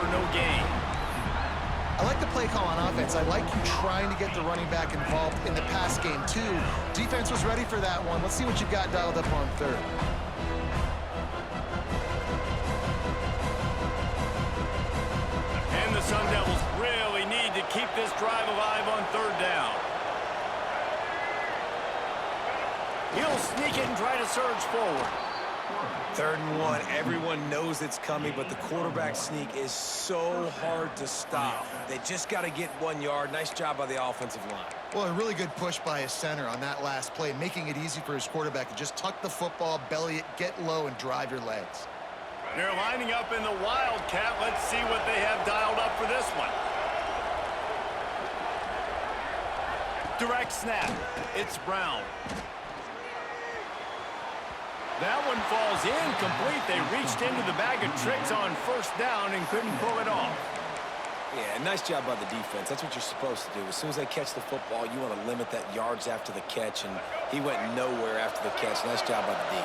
for no gain. I like the play call on offense. I like you trying to get the running back involved in the pass game, too. Defense was ready for that one. Let's see what you've got dialed up on third. And the Sun Devils really need to keep this drive alive on third down. He'll sneak it and try to surge forward. 3rd and 1. Everyone knows it's coming, but the quarterback sneak is so hard to stop. They just got to get 1 yard. Nice job by the offensive line. Well, a really good push by his center on that last play, making it easy for his quarterback to just tuck the football, belly it, get low, and drive your legs. They're lining up in the Wildcat. Let's see what they have dialed up for this one. Direct snap. It's Brown. That one falls incomplete. They reached into the bag of tricks on first down and couldn't pull it off. Yeah, nice job by the defense. That's what you're supposed to do. As soon as they catch the football, you want to limit that yards after the catch, and he went nowhere after the catch. Nice job by the D.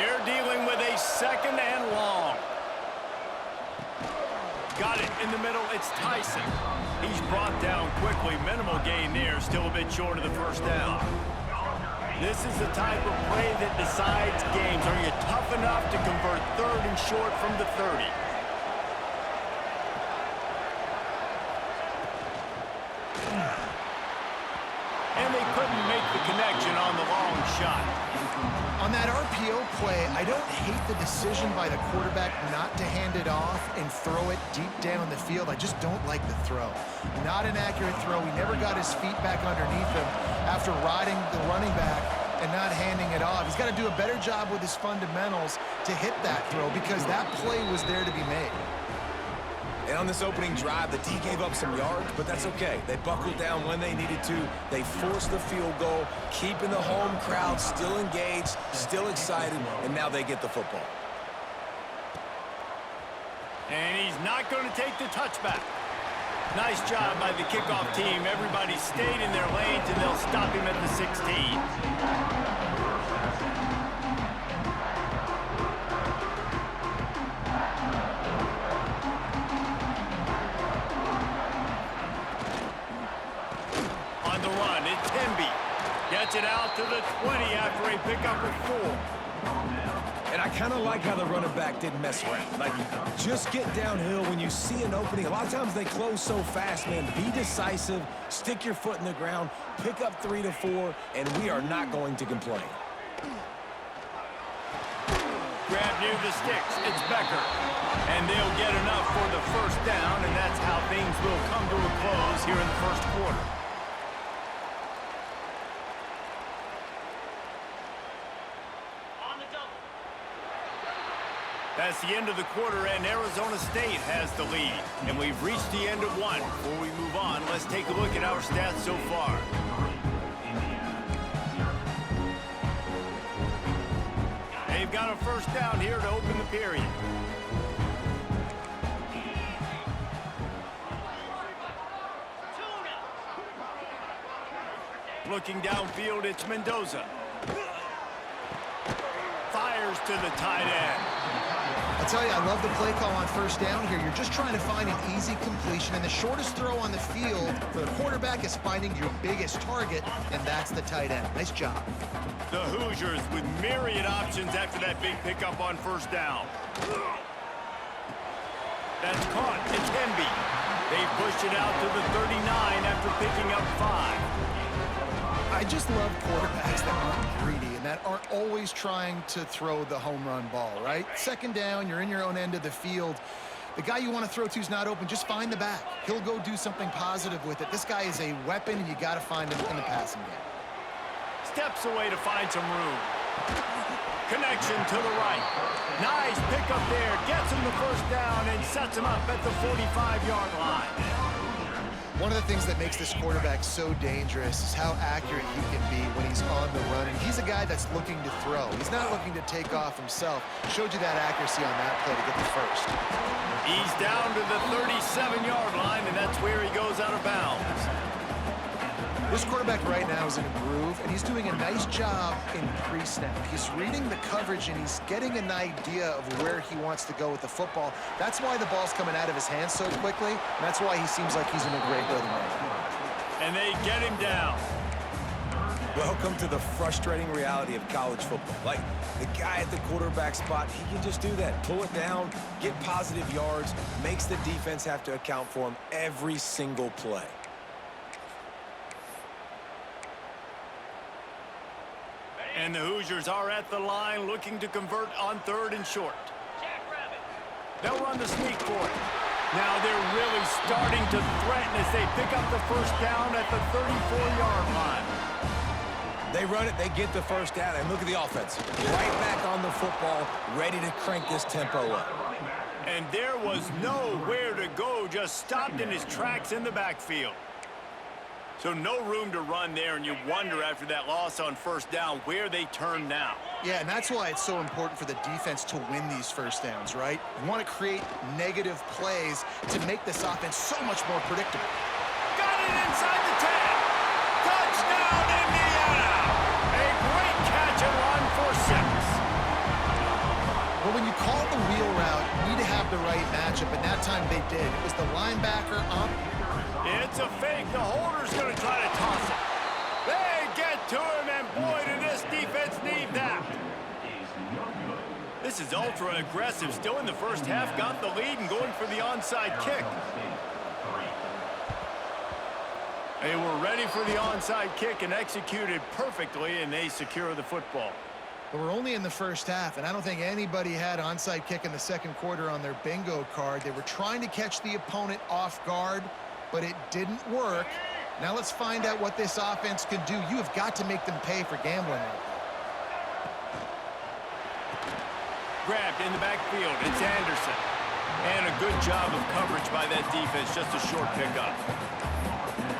They're dealing with a 2nd and long. Got it in the middle. It's Tyson. He's brought down quickly. Minimal gain there. Still a bit short of the first down. This is the type of play that decides games. Are you tough enough to convert 3rd and short from the 30? And they couldn't make the connection on the long shot. On that RPO play, I don't hate the decision by the quarterback not to hand it off and throw it deep down the field. I just don't like the throw. Not an accurate throw. He never got his feet back underneath him after riding the running back and not handing it off. He's got to do a better job with his fundamentals to hit that throw because that play was there to be made. And on this opening drive, the D gave up some yards, but that's okay. They buckled down when they needed to. They forced the field goal, keeping the home crowd still engaged, still excited, and now they get the football. And he's not going to take the touchback. Nice job by the kickoff team. Everybody stayed in their lanes, and they'll stop him at the 16. Gets it out to the 20 after a pickup of 4. And I kind of like how the running back didn't mess around. Like, just get downhill when you see an opening. A lot of times they close so fast, man. Be decisive, stick your foot in the ground, pick up 3 to 4, and we are not going to complain. Grab near the sticks. It's Becker. And they'll get enough for the first down, and that's how things will come to a close here in the first quarter. That's the end of the quarter, and Arizona State has the lead. And we've reached the end of one. Before we move on, let's take a look at our stats so far. They've got a first down here to open the period. Looking downfield, it's Mendoza. Fires to the tight end. I tell you, I love the play call on first down here. You're just trying to find an easy completion, and the shortest throw on the field for the quarterback is finding your biggest target, and that's the tight end. Nice job. The Hoosiers with myriad options after that big pickup on first down. That's caught. It's Hemby. They pushed it out to the 39 after picking up 5. I just love quarterbacks that aren't greedy and that aren't always trying to throw the home run ball, right? Second down, you're in your own end of the field. The guy you want to throw to is not open. Just find the back. He'll go do something positive with it. This guy is a weapon, and you got to find him in the passing game. Steps away to find some room. Connection to the right. Nice pickup there. Gets him the first down and sets him up at the 45-yard line. One of the things that makes this quarterback so dangerous is how accurate he can be when he's on the run. And he's a guy that's looking to throw. He's not looking to take off himself. Showed you that accuracy on that play to get the first. He's down to the 37-yard line, and that's where he goes out of bounds. This quarterback right now is in a groove, and he's doing a nice job in pre-snap. He's reading the coverage, and he's getting an idea of where he wants to go with the football. That's why the ball's coming out of his hands so quickly, and that's why he seems like he's in a great rhythm right now. And they get him down. Welcome to the frustrating reality of college football. Like, the guy at the quarterback spot, he can just do that. Pull it down, get positive yards, makes the defense have to account for him every single play. And the Hoosiers are at the line looking to convert on 3rd and short. They'll run the sneak for it. Now they're really starting to threaten as they pick up the first down at the 34-yard line. They run it, they get the first down, and look at the offense. Right back on the football, ready to crank this tempo up. And there was nowhere to go, just stopped in his tracks in the backfield. So no room to run there, and you wonder after that loss on first down where they turn now. Yeah, and that's why it's so important for the defense to win these first downs, right? You want to create negative plays to make this offense so much more predictable. Got it inside the 10. Touchdown, Indiana! A great catch and run for 6. But when you call the wheel route, you need to have the right matchup, and that time they did. It was the linebacker up. It's a fake. The holder's going to try to toss it. They get to him, and boy, did this defense need that. This is ultra aggressive. Still in the first half, got the lead and going for the onside kick. They were ready for the onside kick and executed perfectly, and they secure the football. But we're only in the first half, and I don't think anybody had onside kick in the second quarter on their bingo card. They were trying to catch the opponent off guard, but it didn't work. Now let's find out what this offense can do. You have got to make them pay for gambling right there. Grabbed in the backfield. It's Anderson. And a good job of coverage by that defense. Just a short pickup.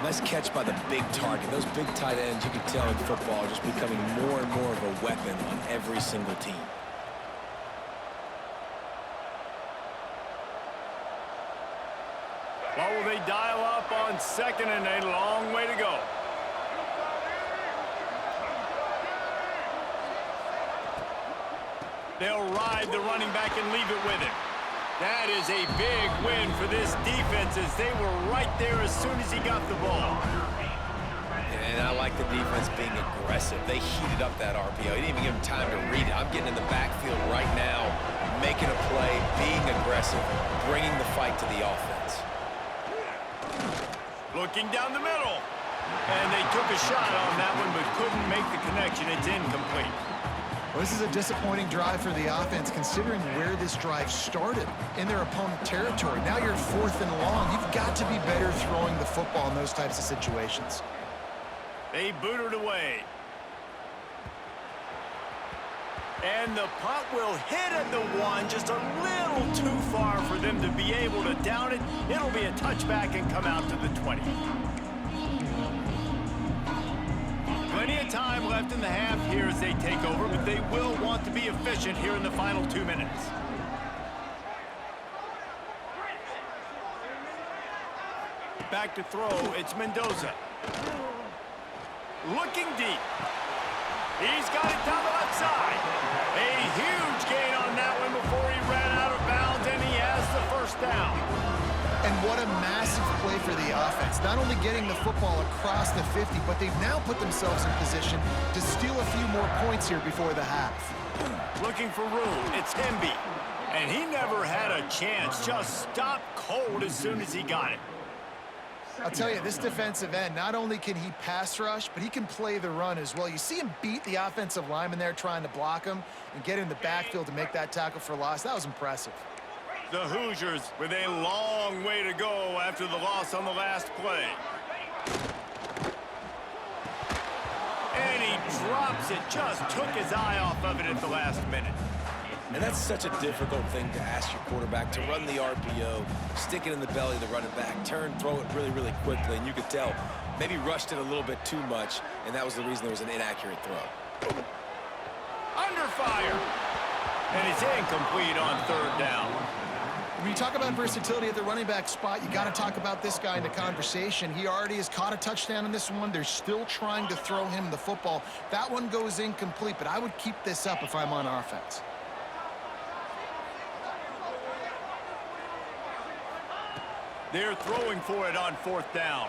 Nice catch by the big target. Those big tight ends, you can tell in football, are just becoming more and more of a weapon on every single team. Well, will they dial up on 2nd and a long way to go? They'll ride the running back and leave it with him. That is a big win for this defense as they were right there as soon as he got the ball. And I like the defense being aggressive. They heated up that RPO. He didn't even give him time to read it. I'm getting in the backfield right now, making a play, being aggressive, bringing the fight to the offense. Looking down the middle. And they took a shot on that one but couldn't make the connection. It's incomplete. Well, this is a disappointing drive for the offense considering where this drive started in their opponent territory. Now you're 4th and long. You've got to be better throwing the football in those types of situations. They boot it away. And the punt will hit at the 1, just a little too far for them to be able to down it. It'll be a touchback and come out to the 20. Plenty of time left in the half here as they take over, but they will want to be efficient here in the final 2 minutes. Back to throw, it's Mendoza. Looking deep. He's got it down the left side. A huge gain on that one before he ran out of bounds, and he has the first down. And what a massive play for the offense. Not only getting the football across the 50, but they've now put themselves in position to steal a few more points here before the half. Looking for room, it's Hemby. And he never had a chance, just stopped cold as soon as he got it. I'll tell you, this defensive end, not only can he pass rush, but he can play the run as well. You see him beat the offensive lineman there trying to block him and get in the backfield to make that tackle for loss. That was impressive. The Hoosiers with a long way to go after the loss on the last play. And he drops it, just took his eye off of it at the last minute. And that's such a difficult thing to ask your quarterback, to run the RPO, stick it in the belly of the running back, turn, throw it really, really quickly. And you could tell, maybe rushed it a little bit too much, and that was the reason there was an inaccurate throw. Under fire. And it's incomplete on 3rd down. When you talk about versatility at the running back spot, you got to talk about this guy in the conversation. He already has caught a touchdown in this one. They're still trying to throw him the football. That one goes incomplete, but I would keep this up if I'm on offense. They're throwing for it on 4th down.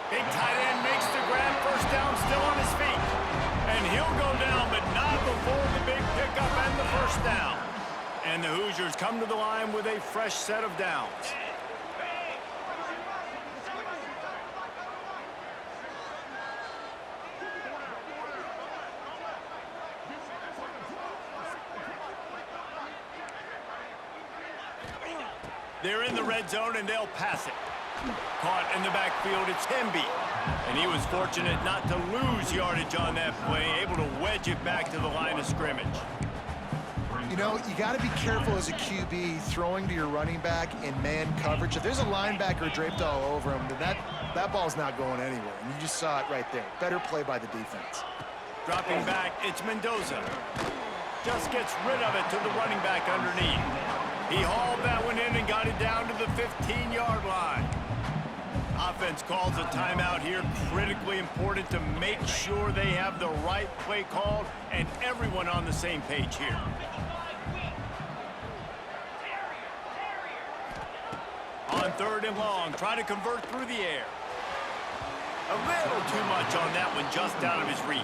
Big tight end makes the grab. 1st down, still on his feet. And he'll go down, but not before the big pickup and the 1st down. And the Hoosiers come to the line with a fresh set of downs. They're in the red zone, and they'll pass it. Caught in the backfield, it's Hemby. And he was fortunate not to lose yardage on that play, able to wedge it back to the line of scrimmage. You know, you got to be careful as a QB throwing to your running back in man coverage. If there's a linebacker draped all over him, then that ball's not going anywhere. And you just saw it right there. Better play by the defense. Dropping back, it's Mendoza. Just gets rid of it to the running back underneath. He hauled that one in and got it down to the 15-yard line. Offense calls a timeout here. Critically important to make sure they have the right play called and everyone on the same page here. On 3rd and long, try to convert through the air. A little too much on that one, just out of his reach.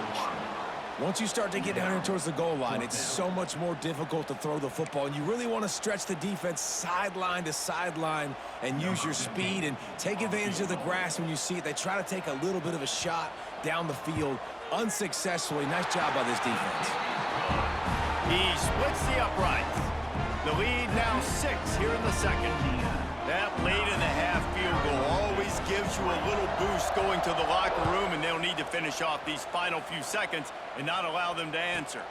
Once you start to get down here towards the goal line, it's so much more difficult to throw the football, and you really want to stretch the defense sideline to sideline and use your speed and take advantage of the grass when you see it. They try to take a little bit of a shot down the field unsuccessfully. Nice job by this defense. He splits the uprights. The lead now 6 here in the second. That late in the half field goal always gives you a little boost going to the locker room, and they'll need to finish off these final few seconds and not allow them to answer.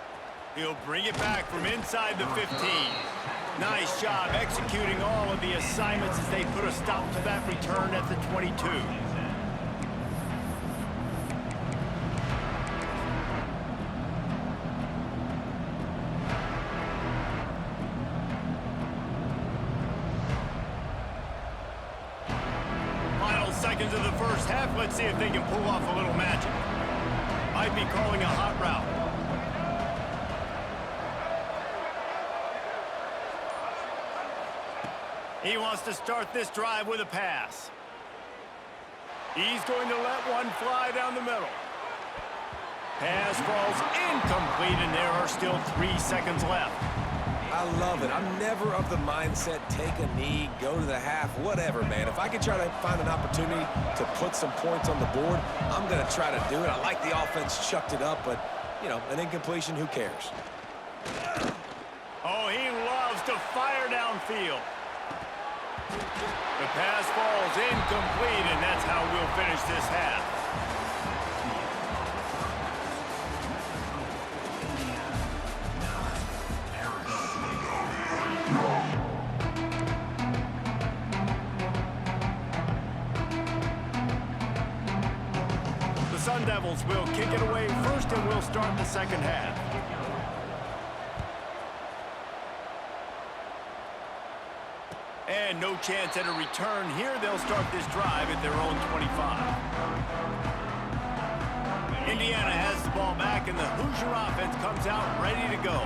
He'll bring it back from inside the 15. Nice job executing all of the assignments as they put a stop to that return at the 22. Seconds of the first half. Let's see if they can pull off a little magic. Might be calling a hot route. He wants to start this drive with a pass. He's going to let one fly down the middle. Pass falls incomplete, and there are still 3 seconds left. I love it. I'm never of the mindset, take a knee, go to the half, whatever, man. If I can try to find an opportunity to put some points on the board, I'm going to try to do it. I like the offense chucked it up, but, you know, an incompletion, who cares? Oh, he loves to fire downfield. The pass falls incomplete, and that's how we'll finish this half. Sun Devils will kick it away first, and we'll start the second half. And no chance at a return here. They'll start this drive at their own 25. Indiana has the ball back, and the Hoosier offense comes out ready to go.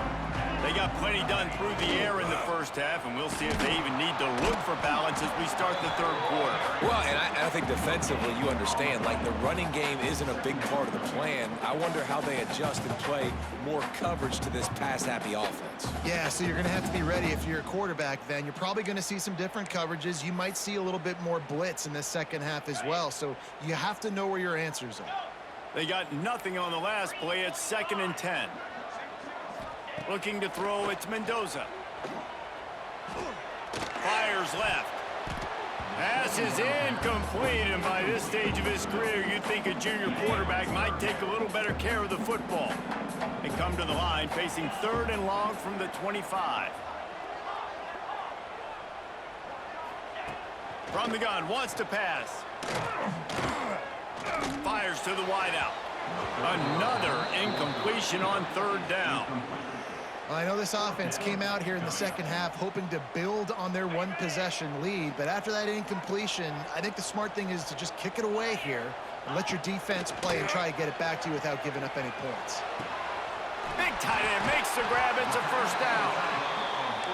They got plenty done through the air in the first half, and we'll see if they even need to look for balance as we start the 3rd quarter. Well, and I think defensively, you understand, like the running game isn't a big part of the plan. I wonder how they adjust and play more coverage to this pass-happy offense. Yeah, so you're going to have to be ready if you're a quarterback then. You're probably going to see some different coverages. You might see a little bit more blitz in the second half as well, so you have to know where your answers are. They got nothing on the last play. It's 2nd and 10. Looking to throw, it's Mendoza. Fires left. Pass is incomplete, and by this stage of his career, you'd think a junior quarterback might take a little better care of the football. They come to the line, facing 3rd and long from the 25. From the gun, wants to pass. Fires to the wideout. Another incompletion on 3rd down. Well, I know this offense came out here in the second half hoping to build on their one-possession lead, but after that incompletion, I think the smart thing is to just kick it away here and let your defense play and try to get it back to you without giving up any points. Big tight end makes the grab. It's a first down.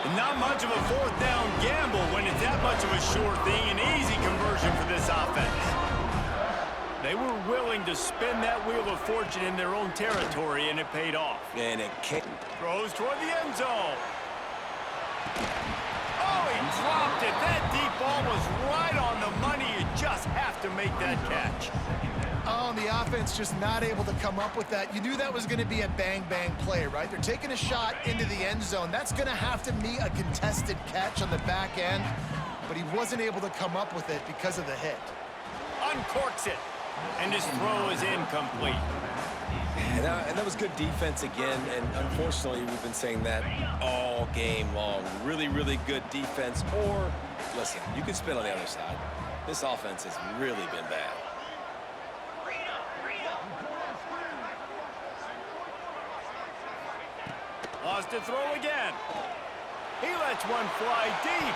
And not much of a fourth down gamble when it's that much of a sure thing. An easy conversion for this offense. They were willing to spin that wheel of fortune in their own territory, and it paid off. And it kicked. Throws toward the end zone. Oh, he dropped it. That deep ball was right on the money. You just have to make that catch. Oh, and the offense just not able to come up with that. You knew that was going to be a bang-bang play, right? They're taking a shot into the end zone. That's going to have to meet a contested catch on the back end, but he wasn't able to come up with it because of the hit. Uncorks it, and his throw is incomplete. And that was good defense again, and unfortunately, we've been saying that all game long. Really, really good defense, or, listen, you can spin on the other side. This offense has really been bad. Lost to throw again. He lets one fly deep.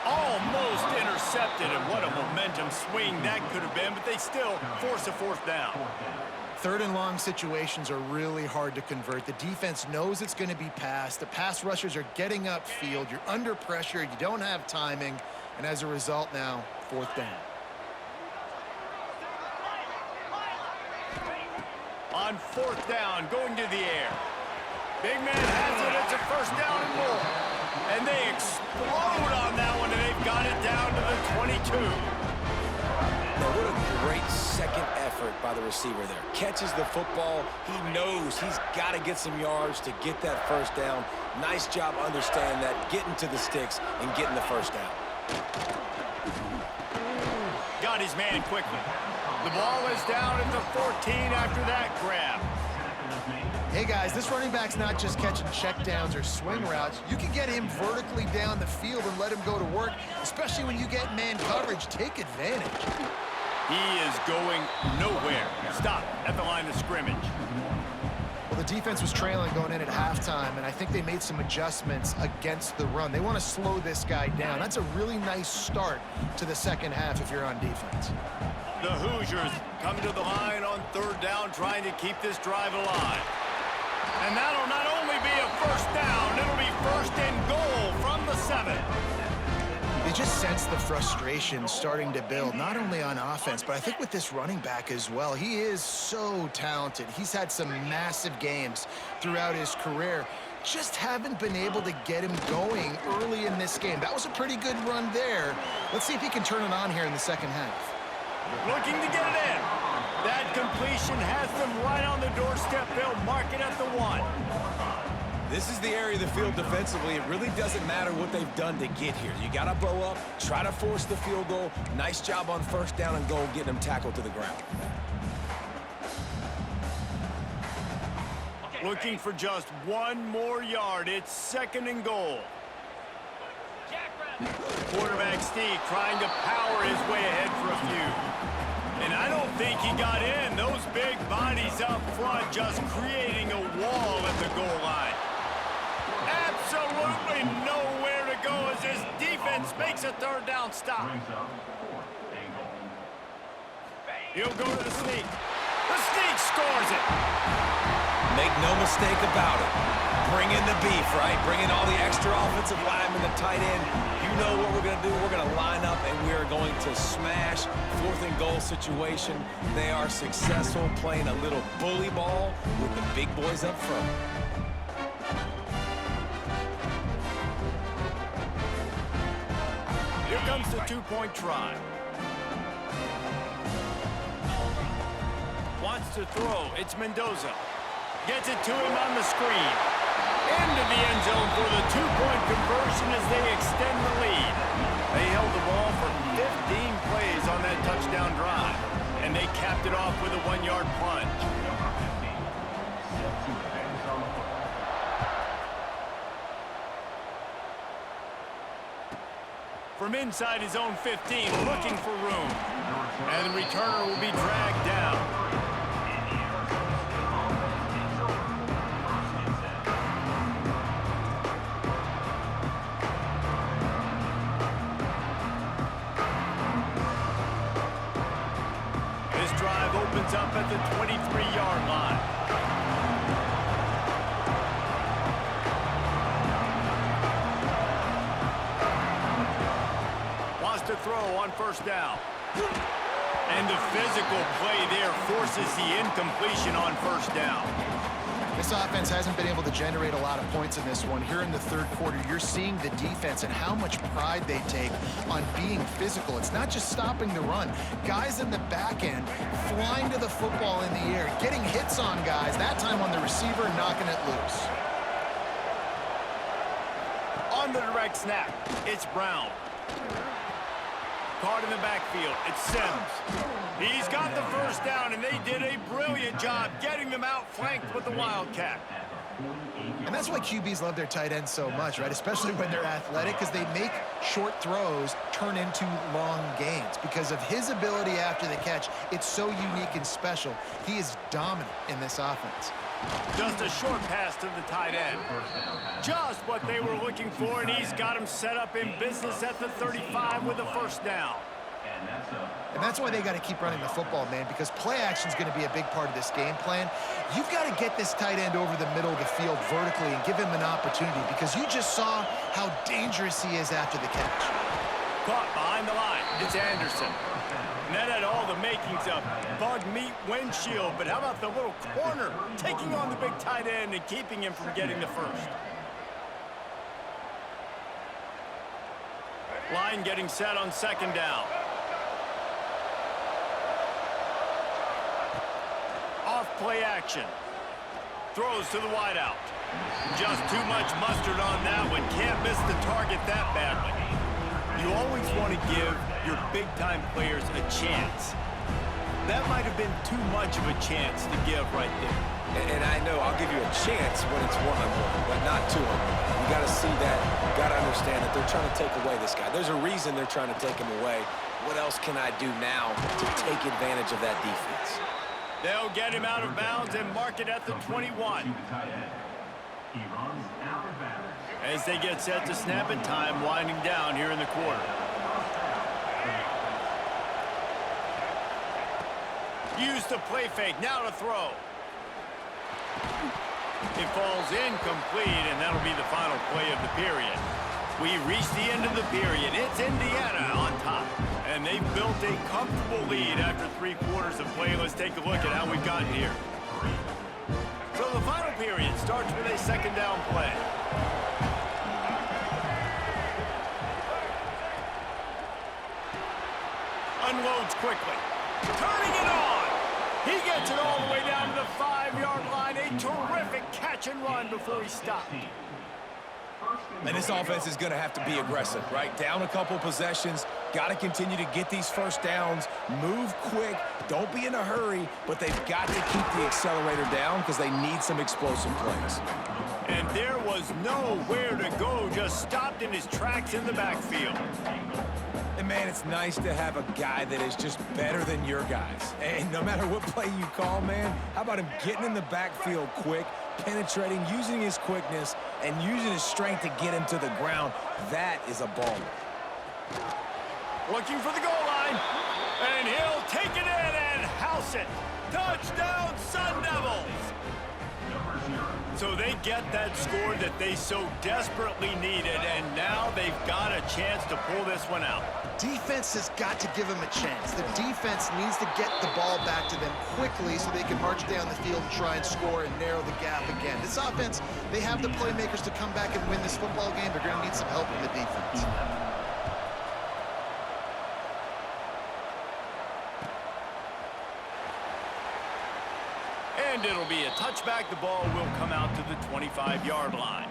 Almost intercepted, and what a momentum swing that could have been, but they still force a fourth down. Third and long situations are really hard to convert. The defense knows it's going to be passed. The pass rushers are getting upfield. You're under pressure. You don't have timing. And as a result now, fourth down. On fourth down, going to the air. Big man has it. It's a first down and more. And they explode on that one, and they've got it down to the 22. Now, what a great second effort by the receiver there. Catches the football. He knows he's got to get some yards to get that first down. Nice job understanding that, getting to the sticks and getting the first down. Got his man quickly. The ball is down at the 14 after that grab. Hey, guys, this running back's not just catching checkdowns or swing routes. You can get him vertically down the field and let him go to work, especially when you get man coverage. Take advantage. He is going nowhere. Stop at the line of scrimmage. Well, the defense was trailing going in at halftime, and I think they made some adjustments against the run. They want to slow this guy down. That's a really nice start to the second half if you're on defense. The Hoosiers come to the line on third down, trying to keep this drive alive. And that'll not only be a first down, it'll be first and goal from the 7. They just sense the frustration starting to build, not only on offense, but I think with this running back as well. He is so talented. He's had some massive games throughout his career. Just haven't been able to get him going early in this game. That was a pretty good run there. Let's see if he can turn it on here in the second half. Looking to get it in. That completion has them right on the doorstep. They'll mark it at the 1. This is the area of the field defensively. It really doesn't matter what they've done to get here. You got to bow up, try to force the field goal. Nice job on first down and goal, getting them tackled to the ground. Looking for just one more yard. It's second and goal. Quarterback Steve trying to power his way ahead for a few. And I don't think he got in. Those big bodies up front just creating a wall at the goal line. Absolutely nowhere to go as this defense makes a third down stop. He'll go to the sneak. The sneak scores it. Make no mistake about it. Bring in the beef, right? Bring in all the extra offensive linemen, the tight end. You know what we're going to do. We're going to line up, and we are going to smash fourth and goal situation. They are successful playing a little bully ball with the big boys up front. Here comes the two-point try. Wants to throw. It's Mendoza. Gets it to him on the screen. Into the end zone for the two-point conversion as they extend the lead. They held the ball for 15 plays on that touchdown drive, and they capped it off with a 1-yard plunge. From inside his own 15, looking for room. And the returner will be dragged down. opens up at the 23-yard line. Wants to throw on first down. And the physical play there forces the incompletion on first down. This offense hasn't been able to generate a lot of points in this one. Here in the third quarter, you're seeing the defense and how much pride they take on being physical. It's not just stopping the run. Guys in the back end flying to the football in the air, getting hits on guys, that time on the receiver, knocking it loose. On the direct snap, it's Brown. Caught in the backfield, it's Sims. He's got the first down, and they did a brilliant job getting them outflanked with the Wildcat. And that's why QBs love their tight ends so much, right? Especially when they're athletic, because they make short throws turn into long gains. Because of his ability after the catch, it's so unique and special. He is dominant in this offense. Just a short pass to the tight end. Just what they were looking for, and he's got him set up in business at the 35 with a first down. And that's why they got to keep running the football, man, because play action is going to be a big part of this game plan. You've got to get this tight end over the middle of the field vertically and give him an opportunity, because you just saw how dangerous he is after the catch. Caught behind the line. It's Anderson. And that had all the makings of bug meat windshield, but how about the little corner taking on the big tight end and keeping him from getting the first? Line getting set on second down. Off play action. Throws to the wideout. Just too much mustard on that one. Can't miss the target that badly. You always want to give your big-time players a chance. That might have been too much of a chance to give right there. And I know I'll give you a chance when it's one-on-one, but not two-on-one. You got to see that. You got to understand that they're trying to take away this guy. There's a reason they're trying to take him away. What else can I do now to take advantage of that defense? They'll get him out of bounds and mark it at the 21. As they get set to snap it, time winding down here in the quarter. Use the play fake, now to throw. It falls incomplete, and that'll be the final play of the period. We reach the end of the period. It's Indiana on top. And they've built a comfortable lead after 3 quarters of play. Let's take a look at how we've gotten here. So the final period starts with a second down play. Unloads quickly. Turning it on. He gets it all the way down to the 5-yard line. A terrific catch and run before he stopped. And this offense is going to have to be aggressive, right? Down a couple possessions. Got to continue to get these first downs. Move quick. Don't be in a hurry. But they've got to keep the accelerator down because they need some explosive plays. And there was nowhere to go. Just stopped in his tracks in the backfield. And, man, it's nice to have a guy that is just better than your guys. And no matter what play you call, man, how about him getting in the backfield quick, penetrating, using his quickness, and using his strength to get him to the ground? That is a baller. Looking for the goal line. And he'll take it in and house it. Touchdown, Sun Devils! So they get that score that they so desperately needed, and now they've got a chance to pull this one out. Defense has got to give them a chance. The defense needs to get the ball back to them quickly so they can march down the field and try and score and narrow the gap again. This offense, they have the playmakers to come back and win this football game. They're going to need some help in the defense. And it'll be a touchback. The ball will come out to the 25-yard line.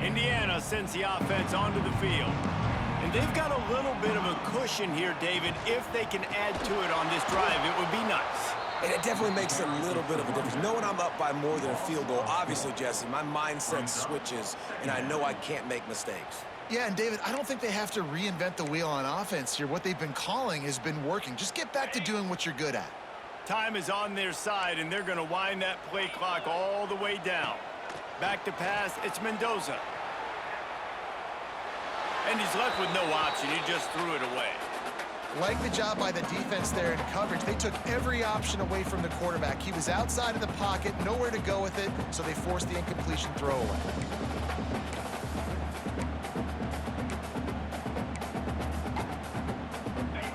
Indiana sends the offense onto the field. And they've got a little bit of a cushion here, David. If they can add to it on this drive, it would be nice. And it definitely makes a little bit of a difference. Knowing I'm up by more than a field goal, obviously, Jesse, my mindset switches, and I know I can't make mistakes. Yeah, and David, I don't think they have to reinvent the wheel on offense here. What they've been calling has been working. Just get back to doing what you're good at. Time is on their side, and they're going to wind that play clock all the way down. Back to pass, it's Mendoza. And he's left with no option. He just threw it away. Like the job by the defense there in coverage. They took every option away from the quarterback. He was outside of the pocket, nowhere to go with it, so they forced the incompletion throwaway.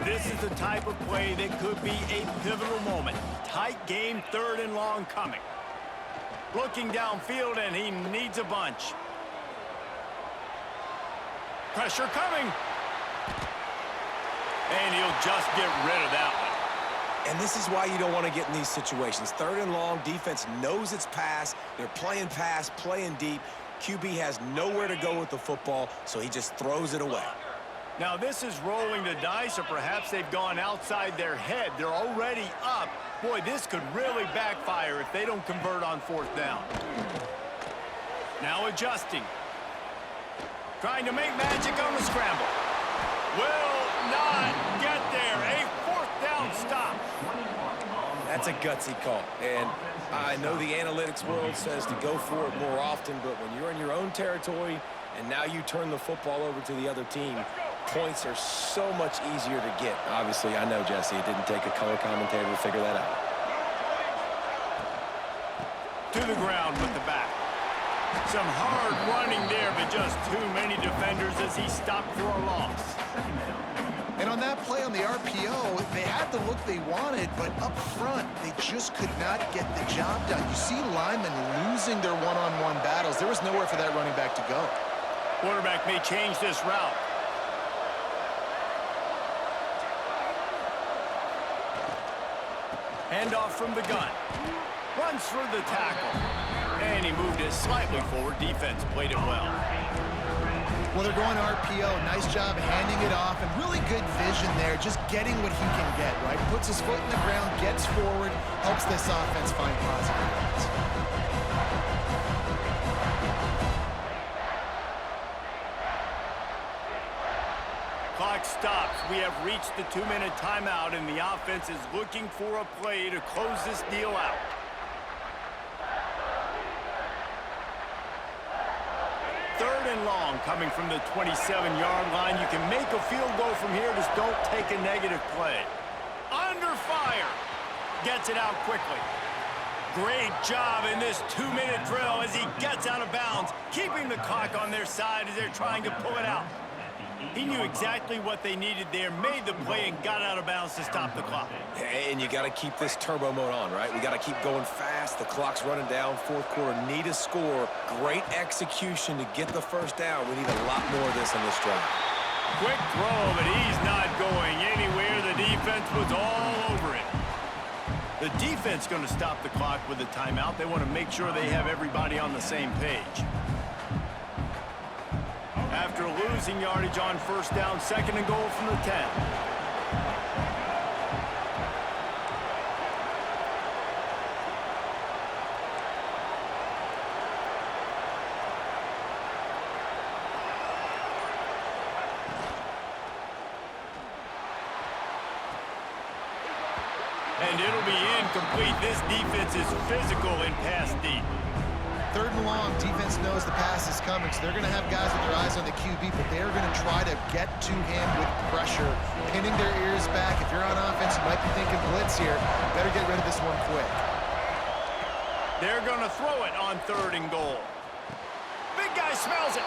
This is the type of play that could be a pivotal moment. Tight game, 3rd and long coming. Looking downfield, and he needs a bunch. Pressure coming. And he'll just get rid of that one. And this is why you don't want to get in these situations. 3rd and long, defense knows it's pass. They're playing pass, playing deep. QB has nowhere to go with the football, so he just throws it away. Now this is rolling the dice, or perhaps they've gone outside their head. They're already up. Boy, this could really backfire if they don't convert on 4th down. Now adjusting. Trying to make magic on the scramble. Will not get there. A 4th down stop. That's a gutsy call. And I know the analytics world says to go for it more often, but when you're in your own territory and now you turn the football over to the other team, points are so much easier to get. Obviously, I know, Jesse, it didn't take a color commentator to figure that out. To the ground with the back. Some hard running there, but just too many defenders as he stopped for a loss. And on that play on the RPO, they had the look they wanted, but up front, they just could not get the job done. You see linemen losing their one-on-one battles. There was nowhere for that running back to go. Quarterback may change this route. Handoff from the gun. Runs through the tackle. And he moved it slightly forward. Defense played it well. Well, they're going RPO. Nice job handing it off, and really good vision there, just getting what he can get, right? Puts his foot in the ground, gets forward, helps this offense find positive runs. Clock stops. We have reached the 2-minute timeout, and the offense is looking for a play to close this deal out. Long coming from the 27-yard line. You can make a field goal from here. Just don't take a negative play. Under fire. Gets it out quickly. Great job in this 2-minute drill as he gets out of bounds, keeping the clock on their side as they're trying to pull it out. He knew exactly what they needed there, made the play, and got out of bounds to stop the clock. And you got to keep this turbo mode on, right? We got to keep going fast. The clock's running down. 4th quarter, need a score. Great execution to get the 1st down. We need a lot more of this on this drive. Quick throw, but he's not going anywhere. The defense was all over it. The defense going to stop the clock with a timeout. They want to make sure they have everybody on the same page. After losing yardage on 1st down, 2nd and goal from the 10. And it'll be incomplete. This defense is physical and pass deep. 3rd and long, defense knows the pass is coming, so they're going to have guys with their eyes on the QB, but they're going to try to get to him with pressure, pinning their ears back. If you're on offense, you might be thinking blitz here. Better get rid of this one quick. They're going to throw it on 3rd and goal. Big guy smells it.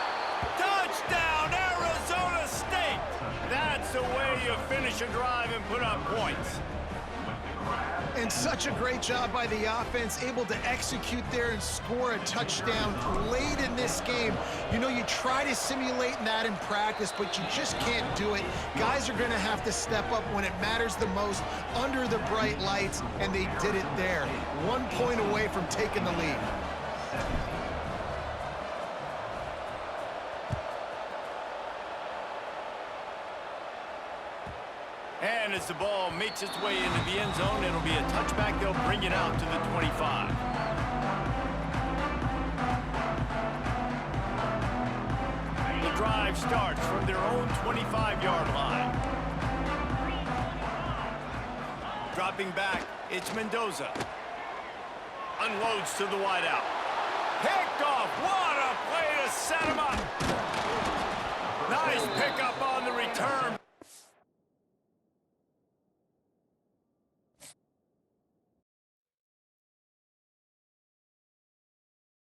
Touchdown, Arizona State. That's the way you finish a drive and put up points. And such a great job by the offense, able to execute there and score a touchdown late in this game. You know, you try to simulate that in practice, but you just can't do it. Guys are going to have to step up when it matters the most under the bright lights, and they did it there. 1 point away from taking the lead. And as the ball makes its way into the end zone, it'll be a touchback. They'll bring it out to the 25. The drive starts from their own 25-yard line. Dropping back, it's Mendoza. Unloads to the wideout. Picked off. What a play to set him up. Nice pick up on the return,